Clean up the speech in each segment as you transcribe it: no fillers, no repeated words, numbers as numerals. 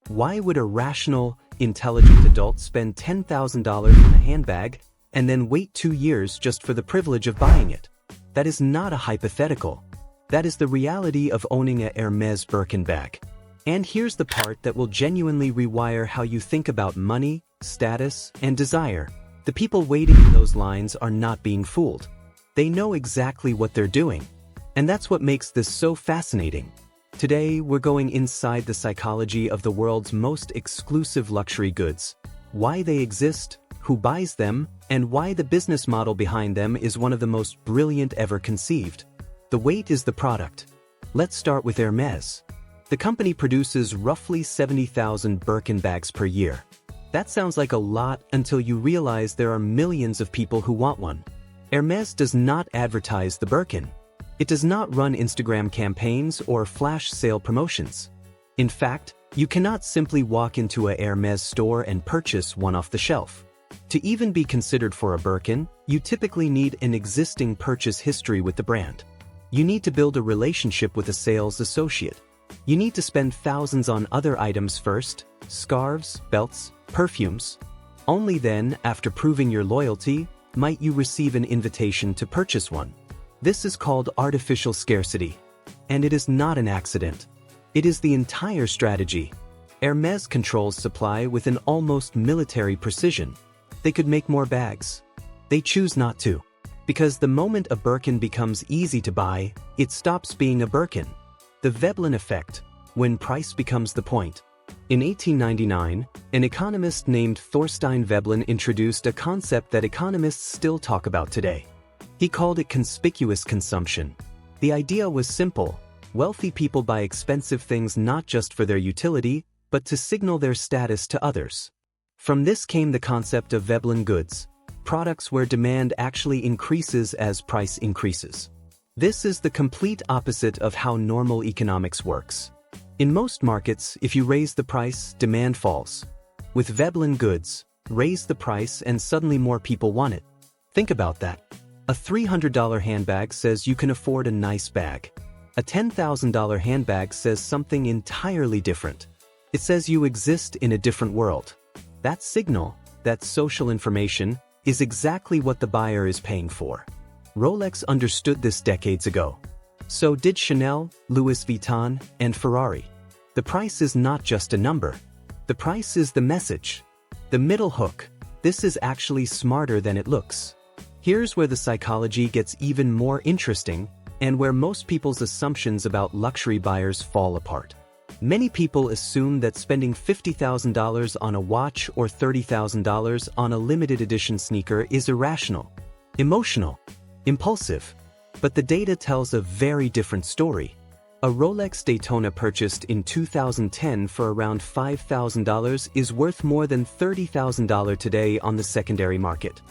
Why would a rational, intelligent adult spend $10,000 on a handbag and then wait 2 years just for the privilege of buying it? That is not a hypothetical. That is the reality of owning a Hermes Birkin bag. And here's the part that will genuinely rewire how you think about money, status, and desire. The people waiting in those lines are not being fooled. They know exactly what they're doing. And that's what makes this so fascinating. Today, we're going inside the psychology of the world's most exclusive luxury goods, why they exist, who buys them, and why the business model behind them is one of the most brilliant ever conceived. The weight is the product. Let's start with Hermes. The company produces roughly 70,000 Birkin bags per year. That sounds like a lot until you realize there are millions of people who want one. Hermes does not advertise the Birkin. It does not run Instagram campaigns or flash sale promotions. In fact, you cannot simply walk into a Hermes store and purchase one off the shelf. To even be considered for a Birkin, you typically need an existing purchase history with the brand. You need to build a relationship with a sales associate. You need to spend thousands on other items first, scarves, belts, perfumes. Only then, after proving your loyalty, might you receive an invitation to purchase one. This is called artificial scarcity. And it is not an accident. It is the entire strategy. Hermes controls supply with an almost military precision. They could make more bags. They choose not to. Because the moment a Birkin becomes easy to buy, it stops being a Birkin. The Veblen effect, when price becomes the point. In 1899, an economist named Thorstein Veblen introduced a concept that economists still talk about today. He called it conspicuous consumption. The idea was simple. Wealthy people buy expensive things not just for their utility, but to signal their status to others. From this came the concept of Veblen goods, products where demand actually increases as price increases. This is the complete opposite of how normal economics works. In most markets, if you raise the price, demand falls. With Veblen goods, raise the price and suddenly more people want it. Think about that. A $300 handbag says you can afford a nice bag. A $10,000 handbag says something entirely different. It says you exist in a different world. That signal, that social information, is exactly what the buyer is paying for. Rolex understood this decades ago. So did Chanel, Louis Vuitton, and Ferrari. The price is not just a number. The price is the message. The middle hook. This is actually smarter than it looks. Here's where the psychology gets even more interesting, and where most people's assumptions about luxury buyers fall apart. Many people assume that spending $50,000 on a watch or $30,000 on a limited edition sneaker is irrational, emotional, impulsive. But the data tells a very different story. A Rolex Daytona purchased in 2010 for around $5,000 is worth more than $30,000 today on the secondary market.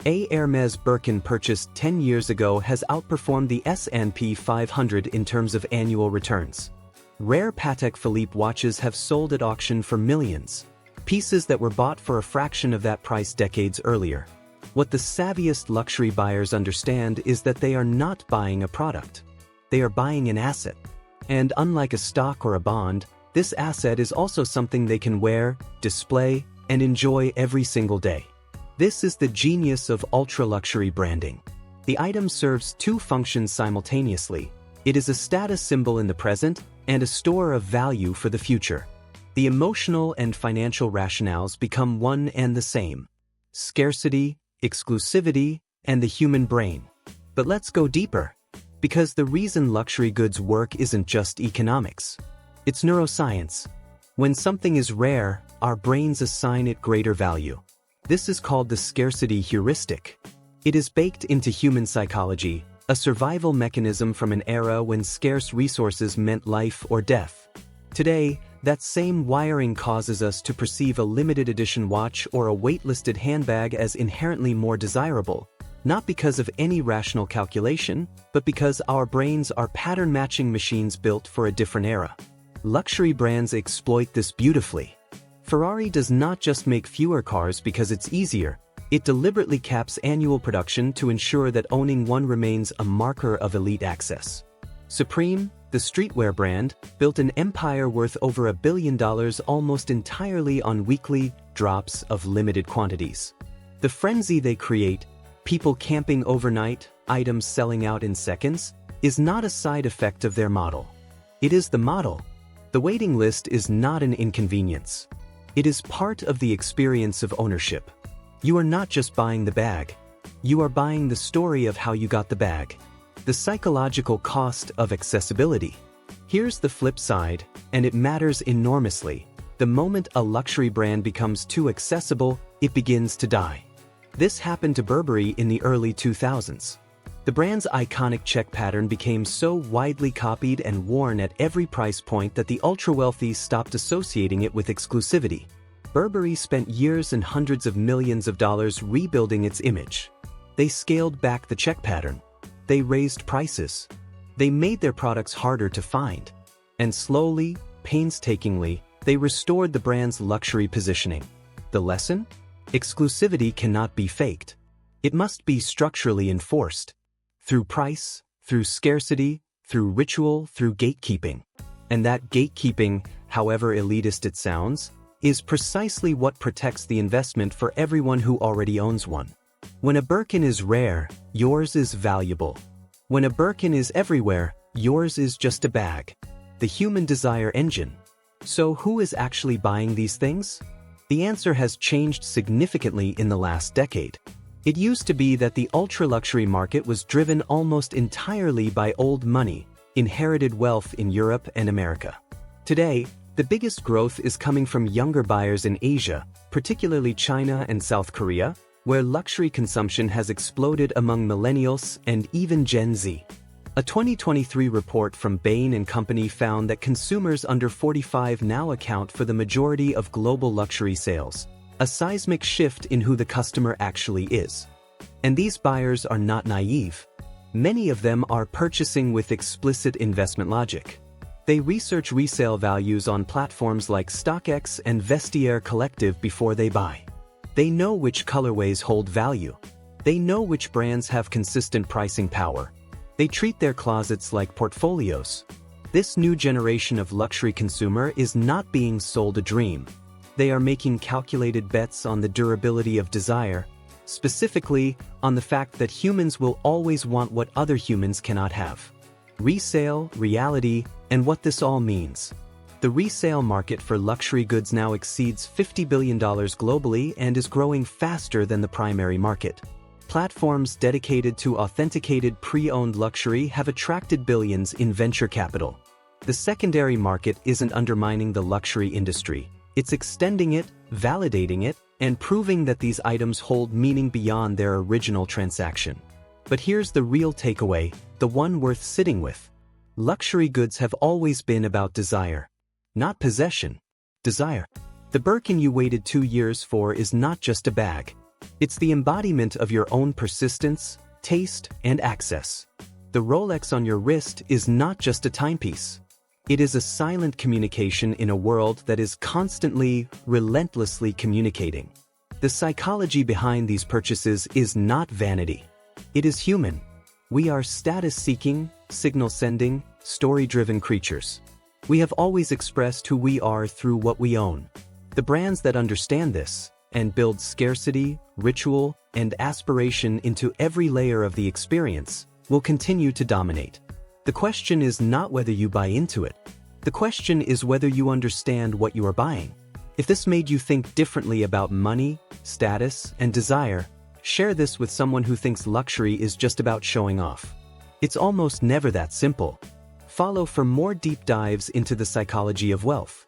A Hermes Birkin purchased 10 years ago has outperformed the S&P 500 in terms of annual returns. Rare Patek Philippe watches have sold at auction for millions, pieces that were bought for a fraction of that price decades earlier. What the savviest luxury buyers understand is that they are not buying a product. They are buying an asset. And unlike a stock or a bond, this asset is also something they can wear, display, and enjoy every single day. This is the genius of ultra-luxury branding. The item serves two functions simultaneously. It is a status symbol in the present and a store of value for the future. The emotional and financial rationales become one and the same. Scarcity, exclusivity, and the human brain. But let's go deeper. Because the reason luxury goods work isn't just economics. It's neuroscience. When something is rare, our brains assign it greater value. This is called the scarcity heuristic. It is baked into human psychology, a survival mechanism from an era when scarce resources meant life or death. Today, that same wiring causes us to perceive a limited edition watch or a waitlisted handbag as inherently more desirable, not because of any rational calculation, but because our brains are pattern-matching machines built for a different era. Luxury brands exploit this beautifully. Ferrari does not just make fewer cars because it's easier. It deliberately caps annual production to ensure that owning one remains a marker of elite access. Supreme, The streetwear brand built an empire worth over $1 billion almost entirely on weekly drops of limited quantities. The frenzy they create, people camping overnight, items selling out in seconds, is not a side effect of their model. It is the model. The waiting list is not an inconvenience. It is part of the experience of ownership. You are not just buying the bag. You are buying the story of how you got the bag. The psychological cost of accessibility. Here's the flip side, and it matters enormously. The moment a luxury brand becomes too accessible, it begins to die. This happened to Burberry in the early 2000s. The brand's iconic check pattern became so widely copied and worn at every price point that the ultra-wealthy stopped associating it with exclusivity. Burberry spent years and hundreds of millions of dollars rebuilding its image. They scaled back the check pattern. They raised prices. They made their products harder to find. And slowly, painstakingly, they restored the brand's luxury positioning. The lesson? Exclusivity cannot be faked. It must be structurally enforced. Through price, through scarcity, through ritual, through gatekeeping. And that gatekeeping, however elitist it sounds, is precisely what protects the investment for everyone who already owns one. When a Birkin is rare, yours is valuable. When a Birkin is everywhere, yours is just a bag. The human desire engine. So who is actually buying these things? The answer has changed significantly in the last decade. It used to be that the ultra-luxury market was driven almost entirely by old money, inherited wealth in Europe and America. Today, the biggest growth is coming from younger buyers in Asia, particularly China and South Korea, where luxury consumption has exploded among millennials and even Gen Z. A 2023 report from Bain & Company found that consumers under 45 now account for the majority of global luxury sales, a seismic shift in who the customer actually is. And these buyers are not naive. Many of them are purchasing with explicit investment logic. They research resale values on platforms like StockX and Vestiaire Collective before they buy. They know which colorways hold value. They know which brands have consistent pricing power. They treat their closets like portfolios. This new generation of luxury consumer is not being sold a dream. They are making calculated bets on the durability of desire, specifically on the fact that humans will always want what other humans cannot have. Resale, reality, and what this all means. The resale market for luxury goods now exceeds $50 billion globally and is growing faster than the primary market. Platforms dedicated to authenticated pre-owned luxury have attracted billions in venture capital. The secondary market isn't undermining the luxury industry. It's extending it, validating it, and proving that these items hold meaning beyond their original transaction. But here's the real takeaway, the one worth sitting with. Luxury goods have always been about desire. Not possession. Desire. The Birkin you waited 2 years for is not just a bag. It's the embodiment of your own persistence, taste, and access. The Rolex on your wrist is not just a timepiece. It is a silent communication in a world that is constantly, relentlessly communicating. The psychology behind these purchases is not vanity. It is human. We are status-seeking, signal-sending, story-driven creatures. We have always expressed who we are through what we own. The brands that understand this, and build scarcity, ritual, and aspiration into every layer of the experience, will continue to dominate. The question is not whether you buy into it. The question is whether you understand what you are buying. If this made you think differently about money, status, and desire, share this with someone who thinks luxury is just about showing off. It's almost never that simple. Follow for more deep dives into the psychology of wealth.